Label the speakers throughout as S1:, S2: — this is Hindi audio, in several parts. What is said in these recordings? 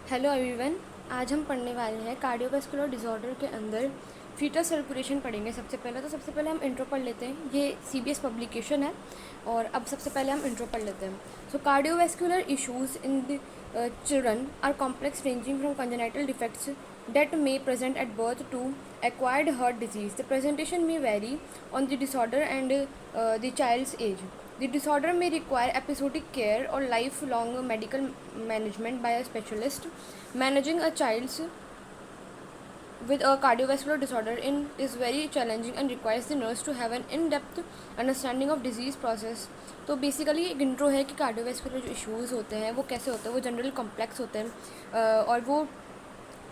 S1: Hello everyone. आज हम पढ़ने वाले हैं कार्डियोवास्कुलर डिसऑर्डर के अंदर फीटल सर्कुलेशन पढ़ेंगे। सबसे पहले हम इंट्रो पढ़ लेते हैं। ये सीबीएस पब्लिकेशन है और अब सबसे पहले हम इंट्रो पढ़ लेते हैं। So cardiovascular issues in the children are complex ranging from congenital defects that may present at birth to acquired heart disease. The presentation may vary on the disorder and the child's age. The disorder may require episodic care or lifelong medical management by a specialist. Managing a child's with a cardiovascular disorder is very challenging and requires the nurse to have an in-depth understanding of disease process. तो बेसिकली एक इंट्रो है कि कार्डियोवास्कुलर जो इश्यूज़ होते हैं वो कैसे होते हैं। वो जनरल कॉम्प्लेक्स होते हैं और वो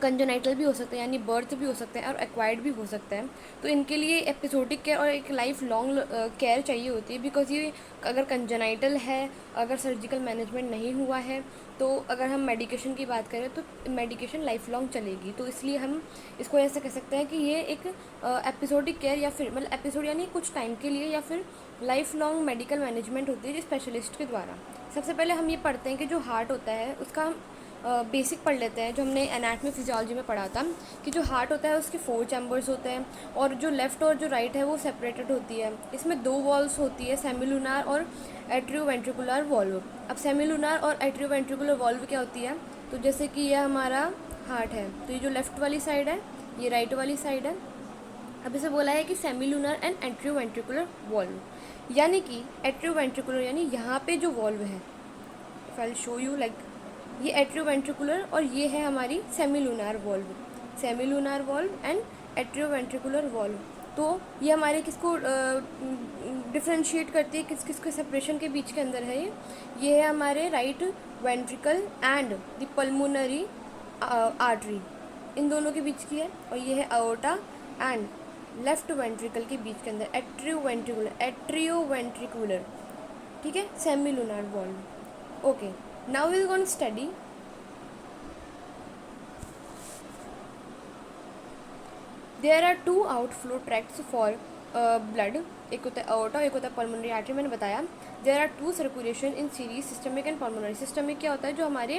S1: कंजेनाइटल भी हो सकते हैं यानी बर्थ भी हो सकते हैं और एक्वायर्ड भी हो सकते हैं। तो इनके लिए एपिसोडिक केयर और एक लाइफ लॉन्ग केयर चाहिए होती है, बिकॉज ये अगर कंजेनाइटल है, अगर सर्जिकल मैनेजमेंट नहीं हुआ है, तो अगर हम मेडिकेशन की बात करें तो मेडिकेशन लाइफ लॉन्ग चलेगी। तो इसलिए हम इसको ऐसे कह सकते हैं कि ये एक एपिसोडिक केयर या फिर मतलब एपिसोड यानी कुछ टाइम के लिए या फिर लाइफ लॉन्ग मेडिकल मैनेजमेंट होती है स्पेशलिस्ट के द्वारा। सबसे पहले हम ये पढ़ते हैं कि जो हार्ट होता है उसका हम बेसिक पढ़ लेते हैं, जो हमने एनाटमी फिजियोलॉजी में पढ़ा था कि जो हार्ट होता है उसके 4 चैम्बर्स होते हैं और जो लेफ़्ट और जो राइट है वो सेपरेटेड होती है। इसमें 2 वॉल्व्स होती है, सेमिलुनार और एट्रियोवेंट्रिकुलर वॉल्व। अब सेमिलुनार और एट्रियोवेंट्रिकुलर वॉल्व क्या होती है, तो जैसे कि यह हमारा हार्ट है, तो ये जो लेफ़्ट वाली साइड है ये राइट वाली साइड है। अब इसे बोला है कि सेमिलुनर एंड एट्रियोवेंट्रिकुलर वॉल्व, यानी कि एट्रियोवेंट्रिकुलर यानी यहाँ पे जो वॉल्व है, if I show you like ये एट्रियोवेंट्रिकुलर और ये है हमारी semilunar valve, semilunar valve and atrioventricular valve. तो ये हमारे किसको डिफ्रेंशिएट करती है, किस किस के सेपरेशन के बीच के अंदर है ये है हमारे right ventricle and the pulmonary artery, इन दोनों के बीच की है। और ये है अओर्टा एंड लेफ्ट वेंट्रिकल के बीच के अंदर एट्रियोवेंट्रिकुलर, ठीक है, semilunar valve. Okay, now we're going to study there are 2 outflow tracts for blood, एक होता है aorta, एक होता है pulmonary artery। मैंने बताया there are 2 circulation in series, systemic and pulmonary। systemic क्या होता है, जो हमारे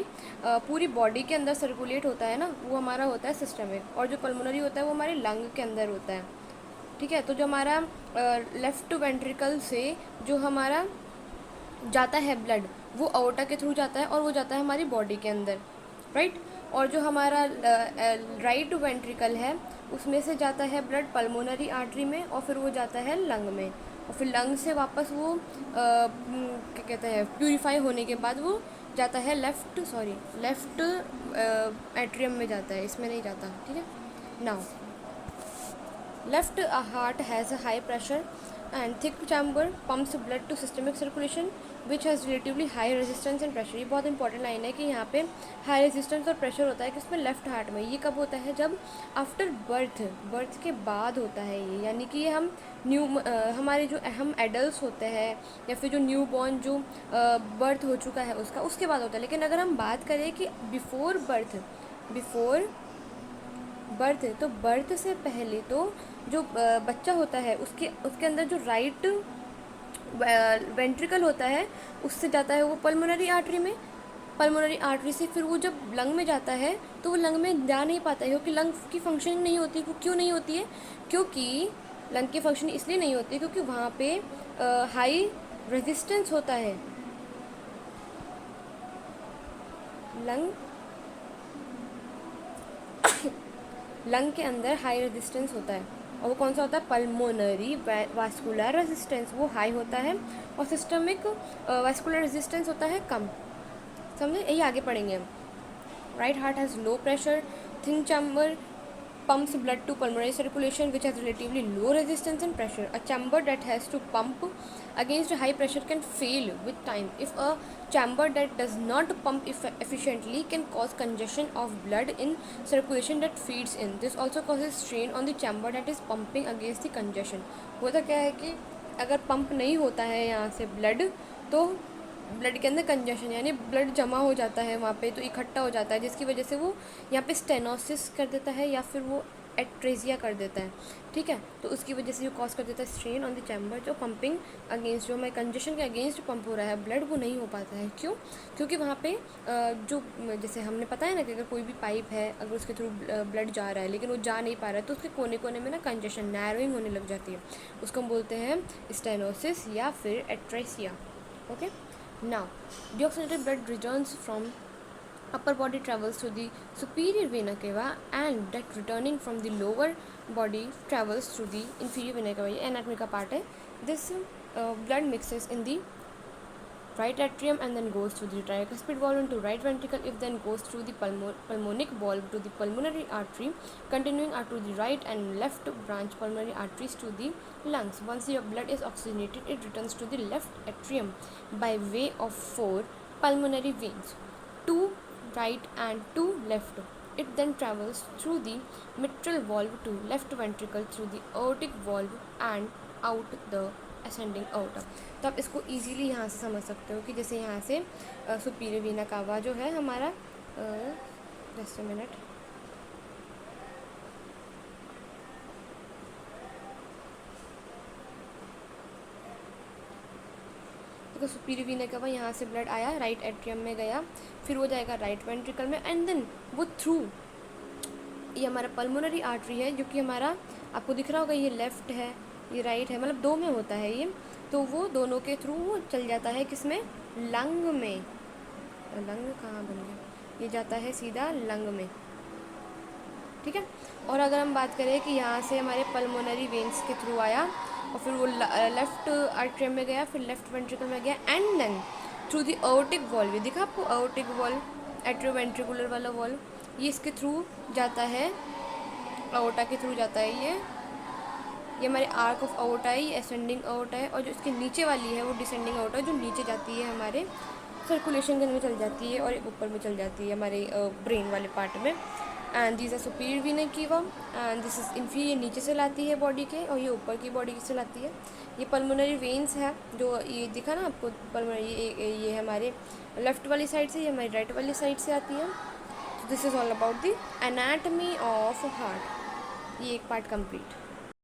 S1: पूरी बॉडी के अंदर सर्कुलेट होता है ना, वो हमारा होता है सिस्टमिक, और जो पल्मोनरी होता है वो हमारे लंग के अंदर होता है, ठीक है। तो जो हमारा लेफ्ट वेंट्रिकल से जो हमारा जाता है ब्लड वो अओर्टा के थ्रू जाता है और वो जाता है हमारी बॉडी के अंदर, राइट। और जो हमारा राइट वेंट्रिकल है उसमें से जाता है ब्लड पल्मोनरी आर्टरी में और फिर वो जाता है लंग में, और फिर लंग से वापस वो क्या कहते हैं प्यूरिफाई होने के बाद वो जाता है लेफ़्ट एट्रियम में जाता है, इसमें नहीं जाता, ठीक है। Now left heart has a high pressure and thick chamber pumps blood to systemic circulation which has relatively high resistance and pressure। ये बहुत इंपॉर्टेंट लाइन है कि यहाँ पे हाई रेजिस्टेंस और प्रेशर होता है किसमें, लेफ्ट हार्ट में। ये कब होता है, जब आफ्टर बर्थ के बाद होता है ये, यानी कि ये हम हमारे जो हम एडल्ट होते हैं या फिर जो न्यू बॉर्न जो बर्थ हो चुका है उसके बाद होता है। लेकिन अगर हम बात करें कि बिफोर बर्थ तो बर्थ से पहले तो जो बच्चा होता है उसके अंदर जो राइट वेंट्रिकल होता है उससे जाता है वो पल्मोनरी आर्टरी में, पल्मोनरी आर्टरी से फिर वो जब लंग में जाता है तो वो लंग में जा नहीं पाता है क्योंकि लंग की फंक्शनिंग नहीं होती। क्यों नहीं होती है, क्योंकि लंग की फंक्शनिंग इसलिए नहीं होती क्योंकि वहाँ पे हाई रेजिस्टेंस होता है, लंग के अंदर हाई रेजिस्टेंस होता है और वो कौन सा होता है, पल्मोनरी वास्कुलर रेजिस्टेंस, वो हाई होता है, और सिस्टमिक वास्कुलर रेजिस्टेंस होता है कम। समझे, यही आगे पढ़ेंगे हम। Right heart has low pressure, thin chamber pumps blood to pulmonary circulation which has relatively low resistance and pressure। A chamber that has to pump against high pressure can fail with time. If a chamber that does not pump efficiently can cause congestion of blood in circulation that feeds in। This also causes strain on the chamber that is pumping against the congestion। होता क्या है कि अगर पंप नहीं होता है यहाँ से ब्लड, तो ब्लड के अंदर कंजेशन यानी ब्लड जमा हो जाता है वहाँ पे, तो इकट्ठा हो जाता है जिसकी वजह से वो यहाँ पे स्टेनोसिस कर देता है या फिर वो एट्रेजिया कर देता है, ठीक है। तो उसकी वजह से जो कॉज कर देता है स्ट्रेन ऑन द चैम्बर, जो पंपिंग अगेंस्ट, जो हमारे कंजेशन के अगेंस्ट पंप हो रहा है ब्लड, वो नहीं हो पाता है। क्यों? क्योंकि वहाँ पे जो जैसे हमने पता है ना कि अगर कोई भी पाइप है, अगर उसके थ्रू ब्लड जा रहा है लेकिन वो जा नहीं पा रहा है, तो उसके कोने कोने में ना कंजेशन, नैरोइंग होने लग जाती है। उसको हम बोलते हैं स्टेनोसिस या फिर atresia. Okay, now deoxygenated blood returns from upper body travels to the superior vena cava, and that returning from the lower body travels through the inferior vena cava. ये anatomy का part है। This blood mixes in the right atrium and then goes through the tricuspid valve into right ventricle. If then goes through the pulmonic valve to the pulmonary artery, continuing out to the right and left branch pulmonary arteries to the lungs. Once your blood is oxygenated, it returns to the left atrium by way of 4 pulmonary veins, 2 right and 2 left. It then travels through the mitral valve to left ventricle through the aortic valve and out the ascending outer. तो आप इसको इजीली यहाँ से समझ सकते हो कि जैसे यहाँ से सुपीरियर वीना कावा जो है हमारा, जस्ट अ मिनट, देखो सुपीरियर वीना कावा, यहाँ से ब्लड आया, राइट एट्रियम में गया, फिर वो जाएगा राइट वेंट्रिकल में, एंड देन वो थ्रू, ये हमारा पल्मोनरी आर्टरी है जो कि हमारा, आपको दिख रहा होगा, ये लेफ़्ट है ये राइट है, मतलब 2 में होता है ये, तो वो दोनों के थ्रू वो चल जाता है किसमें, लंग में। लंग कहाँ बन गया, ये जाता है सीधा लंग में, ठीक है। और अगर हम बात करें कि यहाँ से हमारे पल्मोनरी वेन्स के थ्रू आया और फिर वो लेफ़्ट आर्ट्रियम में गया, फिर लेफ़्ट वेंट्रिकल में गया, and then through the aortic valve, ये दिखा आपको आर्टिक वॉल्व, एट्रियोवेंट्रिकुलर वाला वॉल्व, ये इसके थ्रू जाता है, आर्टा के थ्रू जाता है ये हमारे आर्क ऑफ आर्टा है, ये असेंडिंग आर्टा है, और जो इसके नीचे वाली है वो डिसेंडिंग आर्टा है, जो नीचे जाती है हमारे सर्कुलेशन के अंदर चल जाती है और ऊपर में चल जाती है हमारे ब्रेन वाले पार्ट में। And this are superior vena cava, and this is inferior, नीचे से लाती है बॉडी के, और ये ऊपर की बॉडी से लाती है। ये पल्मोनरी वेन्स है, जो ये दिखा ना आपको पल्मोनरी, ये हमारे लेफ़्ट वाली साइड से, ये हमारी राइट वाली साइड से आती है। This is all about the anatomy of heart. ये एक पार्ट कंप्लीट।